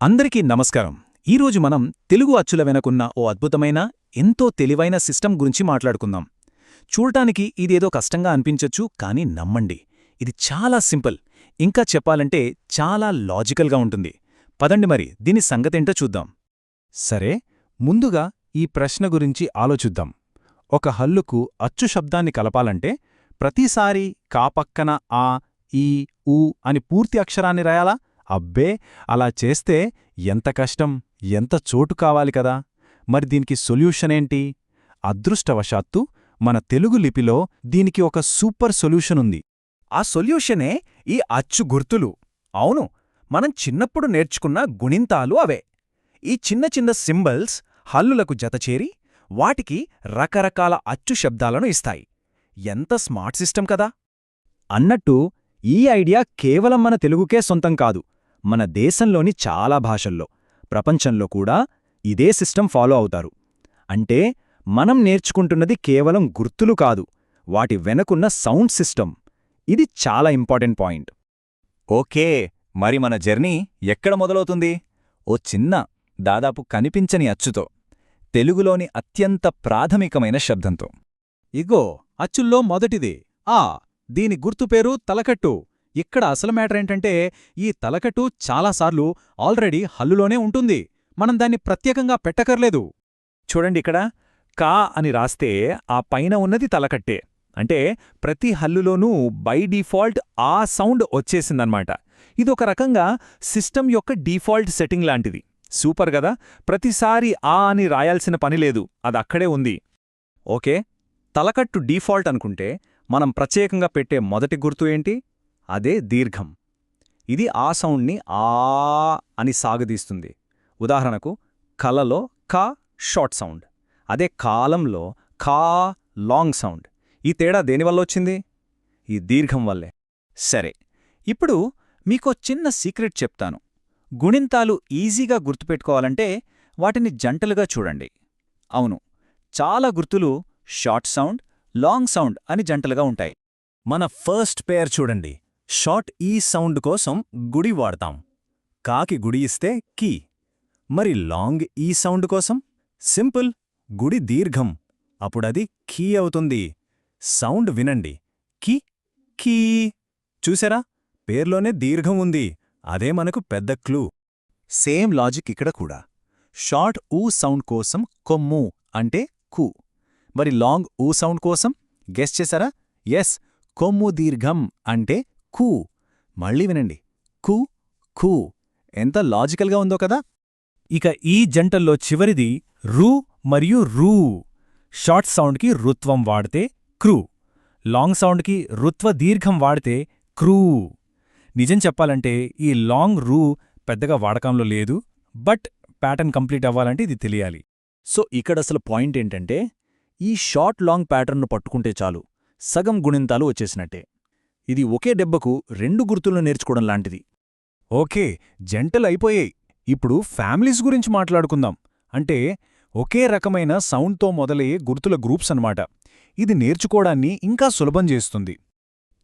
అందరికీ నమస్కారం. ఈరోజు మనం తెలుగు అచ్చుల వెనకున్న ఓ అద్భుతమైన, ఎంతో తెలివైన సిస్టమ్ గురించి మాట్లాడుకుందాం. చూడటానికి ఇదేదో కష్టంగా అనిపించొచ్చు, కానీ నమ్మండి, ఇది చాలా సింపుల్. ఇంకా చెప్పాలంటే చాలా లాజికల్గా ఉంటుంది. పదండి మరి దీని సంగతేంటో చూద్దాం. సరే, ముందుగా ఈ ప్రశ్న గురించి ఆలోచిద్దాం. ఒక హల్లుకు అచ్చు శబ్దాన్ని కలపాలంటే ప్రతిసారీ కా పక్కన ఆ, ఈ, ఊ అని పూర్తి అక్షరాన్ని రాయాలా? అబ్బే, అలా చేస్తే ఎంత కష్టం, ఎంత చోటు కావాలి కదా. మరి దీనికి సొల్యూషనేంటి? అదృష్టవశాత్తు మన తెలుగు లిపిలో దీనికి ఒక సూపర్ సొల్యూషనుంది. ఆ సొల్యూషనే ఈ అచ్చు గుర్తులు. అవును, మనం చిన్నప్పుడు నేర్చుకున్న గుణింతాలు అవే. ఈ చిన్న చిన్న సింబల్స్ హల్లులకు జతచేరి వాటికి రకరకాల అచ్చు శబ్దాలను ఇస్తాయి. ఎంత స్మార్ట్ సిస్టమ్ కదా. అన్నట్టు ఈ ఐడియా కేవలం మన తెలుగుకే సొంతం కాదు. మన దేశంలోని చాలా భాషల్లో, ప్రపంచంలో కూడా ఇదే సిస్టమ్ ఫాలో అవుతారు. అంటే మనం నేర్చుకుంటున్నది కేవలం గుర్తులు కాదు, వాటి వెనకున్న సౌండ్ సిస్టమ్. ఇది చాలా ఇంపార్టెంట్ పాయింట్. ఓకే, మరి మన జర్నీ ఎక్కడ మొదలవుతుంది? ఓ చిన్న, దాదాపు కనిపించని అచ్చుతో, తెలుగులోని అత్యంత ప్రాథమికమైన శబ్దంతో. ఇగో అచ్చుల్లో మొదటిది ఆ. దీని గుర్తుపేరు తలకట్టు. ఇక్కడ అసలు మ్యాటరేంటంటే, ఈ తలకట్టు చాలాసార్లు ఆల్రెడీ హల్లులోనే ఉంటుంది. మనం దాన్ని ప్రత్యేకంగా పెట్టకర్లేదు. చూడండిక్కడ కా అని రాస్తే ఆ పైన ఉన్నది తలకట్టే. అంటే ప్రతి హల్లులోనూ బై డిఫాల్ట్ ఆ సౌండ్ వచ్చేసిందన్నమాట. ఇదొక రకంగా సిస్టమ్ యొక్క డిఫాల్ట్ సెట్టింగ్ లాంటిది. సూపర్ గదా. ప్రతిసారి ఆ అని రాయాల్సిన పనిలేదు, అదక్కడే ఉంది. ఓకే, తలకట్టు డిఫాల్ట్ అనుకుంటే మనం ప్రత్యేకంగా పెట్టే మొదటి గుర్తు ఏంటి? అదే దీర్ఘం. ఇది ఆ సౌండ్ని ఆ అని సాగదీస్తుంది. ఉదాహరణకు కలలో కా షార్ట్ సౌండ్, అదే కాలంలో ఖా లాంగ్ సౌండ్. ఈ తేడా దేనివల్ల వచ్చింది? ఈ దీర్ఘం వల్లే. సరే, ఇప్పుడు మీకో చిన్న సీక్రెట్ చెప్తాను. గుణింతాలు ఈజీగా గుర్తుపెట్టుకోవాలంటే వాటిని జంటలుగా చూడండి. అవును, చాలా గుర్తులు షార్ట్ సౌండ్, లాంగ్ సౌండ్ అని జంటలుగా ఉంటాయి. మన ఫస్ట్ పేర్ చూడండి. షార్ట్ ఈ సౌండ్ కోసం గుడి వాడతాం. కాకి గుడి ఇస్తే కీ. మరి లాంగ్ ఈ సౌండ్ కోసం సింపుల్, గుడి దీర్ఘం, అప్పుడది ఖీ అవుతుంది. సౌండ్ వినండి, కి కీ. చూసారా, పేర్లోనే దీర్ఘం ఉంది. అదే మనకు పెద్ద క్లూ. సేమ్ లాజిక్ ఇక్కడ కూడా. షార్ట్ ఊ సౌండ్ కోసం కొమ్ము అంటే కు. మరి లాంగ్ ఊ సౌండ్ కోసం గెస్ చేశారా? ఎస్, కొమ్ము దీర్ఘం అంటే కూ. మళ్ళీ వినండి, కు ఖూ. ఎంత లాజికల్గా ఉందో కదా. ఇక ఈ జంటల్లో చివరిది రు మరియు రూ. షార్ట్ సౌండ్కి రుత్వం వాడితే క్రూ, లాంగ్ సౌండ్కి రుత్వ దీర్ఘం వాడితే క్రూ. నిజం చెప్పాలంటే ఈ లాంగ్ రూ పెద్దగా వాడకంలో లేదు, బట్ ప్యాటర్న్ కంప్లీట్ అవ్వాలంటే ఇది తెలియాలి. సో ఇక్కడసలు పాయింట్ ఏంటంటే, ఈ షార్ట్ లాంగ్ ప్యాటర్న్ను పట్టుకుంటే చాలు, సగం గుణింతాలు వచ్చేసినట్టే. ఇది ఒకే దెబ్బకు రెండు గుర్తులను నేర్చుకోవడం లాంటిది. ఓకే, జంటలు అయిపోయాయి. ఇప్పుడు ఫ్యామిలీస్ గురించి మాట్లాడుకుందాం. అంటే ఒకే రకమైన సౌండ్తో మొదలయ్యే గుర్తుల గ్రూప్స్ అన్నమాట. ఇది నేర్చుకోవడాన్ని ఇంకా సులభం చేస్తుంది.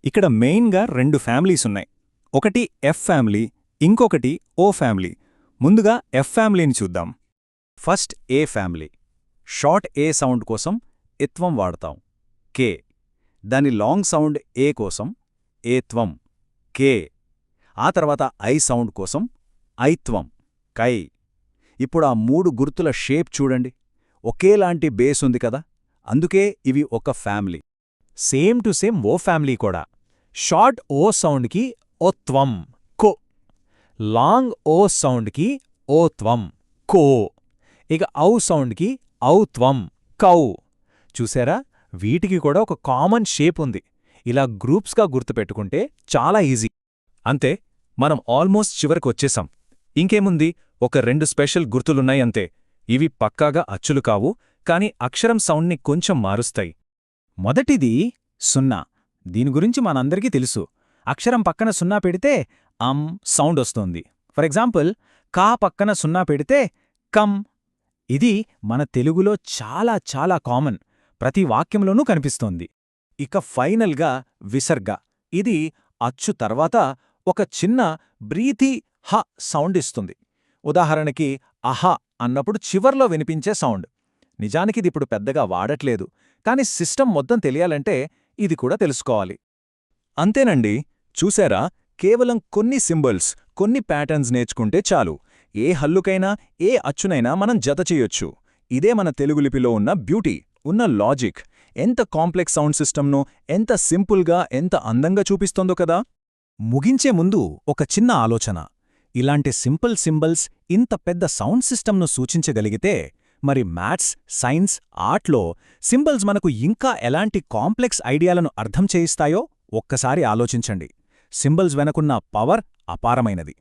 ఇక్కడ మెయిన్గా రెండు ఫ్యామిలీస్ ఉన్నాయి. ఒకటి ఎఫ్ ఫ్యామిలీ, ఇంకొకటి ఓ ఫ్యామిలీ. ముందుగా ఎఫ్ ఫ్యామిలీని చూద్దాం. ఫస్ట్ ఏ ఫ్యామిలీ. షార్ట్ ఏ సౌండ్ కోసం ఇత్వం వాడతాం, కే. దాని లాంగ్ సౌండ్ ఏ కోసం ఏత్వం, కే. ఆ తర్వాత ఐ సౌండ్ కోసం ఐత్వం, కై. ఇప్పుడు ఆ మూడు గుర్తుల షేప్ చూడండి, ఒకేలాంటి బేస్ ఉంది కదా. అందుకే ఇవి ఒక family. Same to same O family కూడా. షార్ట్ ఓ సౌండ్కి ఓత్వం, కో. లాంగ్ ఓ సౌండ్కి ఓత్వం, కో. ఇక ఔ సౌండ్కి ఔత్వం, కౌ. చూసారా, వీటికి కూడా ఒక కామన్ షేప్ ఉంది. ఇలా గ్రూప్స్గా గుర్తుపెట్టుకుంటే చాలా ఈజీ. అంతే, మనం ఆల్మోస్ట్ చివరికి వచ్చేసాం. ఇంకేముంది, ఒక రెండు స్పెషల్ గుర్తులున్నాయి అంతే. ఇవి పక్కాగా అచ్చులు కావు, కాని అక్షరం సౌండ్ని కొంచెం మారుస్తాయి. మొదటిది సున్నా. దీని గురించి మనందరికీ తెలుసు. అక్షరం పక్కన సున్నా పెడితే సౌండ్ వస్తోంది. ఫర్ ఎగ్జాంపుల్, కా పక్కన సున్నా పెడితే కం. ఇది మన తెలుగులో చాలా చాలా కామన్, ప్రతి వాక్యంలోనూ కనిపిస్తోంది. ఇక ఫైనల్గా విసర్గ. ఇది అచ్చు తర్వాత ఒక చిన్న బ్రీతి హ సౌండ్ ఇస్తుంది. ఉదాహరణకి అహా అన్నప్పుడు చివర్లో వినిపించే సౌండ్. నిజానికిదిప్పుడు పెద్దగా వాడట్లేదు, కాని సిస్టమ్ మొత్తం తెలియాలంటే ఇది కూడా తెలుసుకోవాలి. అంతేనండి. చూశారా, కేవలం కొన్ని సింబల్స్, కొన్ని ప్యాటర్న్స్ నేర్చుకుంటే చాలు, ఏ హల్లుకైనా ఏ అచ్చునైనా మనం జతచెయ్యొచ్చు. ఇదే మన తెలుగు లిపిలో ఉన్న బ్యూటీ, ఉన్న లాజిక్. ఎంత కాంప్లెక్స్ సౌండ్ సిస్టమ్ను ఎంత సింపుల్గా, ఎంత అందంగా చూపిస్తోందో కదా. ముగించే ముందు ఒక చిన్న ఆలోచన. ఇలాంటి సింపుల్ సింబల్స్ ఇంత పెద్ద సౌండ్ సిస్టమ్ను సూచించగలిగితే, మరి మ్యాథ్స్, సైన్స్, ఆర్ట్లో సింబల్స్ మనకు ఇంకా ఎలాంటి కాంప్లెక్స్ ఐడియాలను అర్థం చేయిస్తాయో ఒక్కసారి ఆలోచించండి. సింబల్స్ వెనకున్న పవర్ అపారమైనది.